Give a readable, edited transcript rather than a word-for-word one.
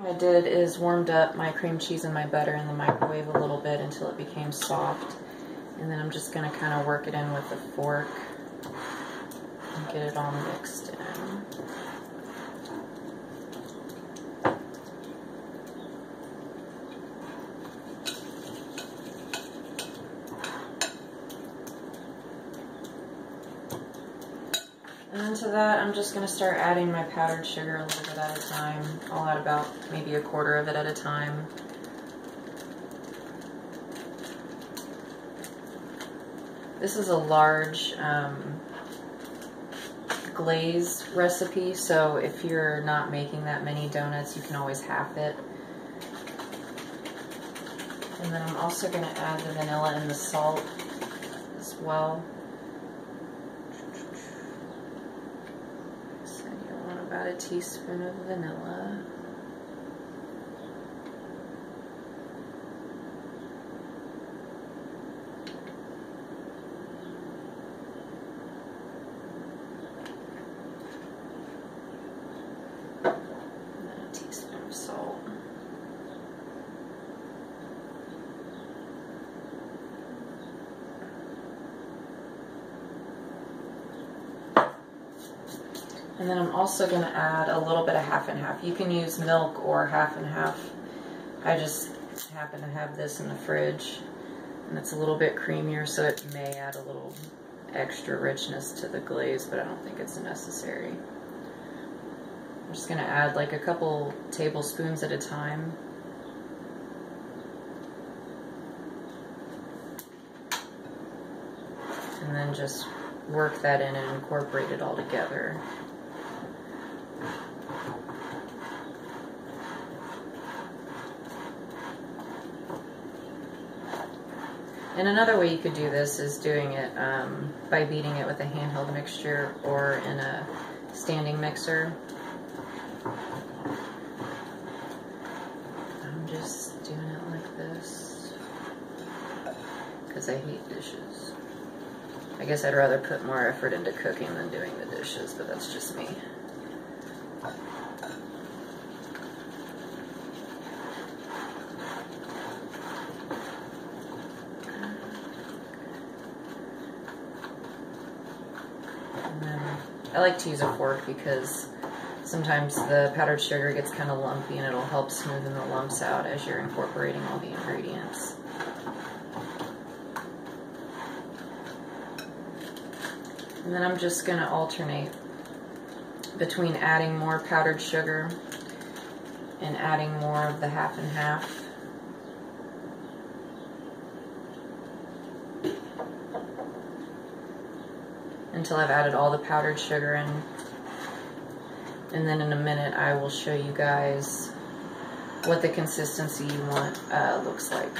What I did is warmed up my cream cheese and my butter in the microwave a little bit until it became soft. And then I'm just going to kind of work it in with a fork and get it all mixed in. And then to that, I'm just going to start adding my powdered sugar a little bit at a time. I'll add about maybe a quarter of it at a time. This is a large glaze recipe, so if you're not making that many donuts, you can always half it. And then I'm also going to add the vanilla and the salt as well. So you want about a teaspoon of vanilla. And then I'm also going to add a little bit of half and half. You can use milk or half and half. I just happen to have this in the fridge, and it's a little bit creamier, so it may add a little extra richness to the glaze, but I don't think it's necessary. I'm just going to add like a couple tablespoons at a time. And then just work that in and incorporate it all together. And another way you could do this is doing it by beating it with a handheld mixture or in a standing mixer. I'm just doing it like this because I hate dishes. I guess I'd rather put more effort into cooking than doing the dishes, but that's just me. I like to use a fork because sometimes the powdered sugar gets kind of lumpy, and it'll help smoothen the lumps out as you're incorporating all the ingredients. And then I'm just going to alternate between adding more powdered sugar and adding more of the half and half. Until I've added all the powdered sugar in. And then in a minute I will show you guys what the consistency you want looks like.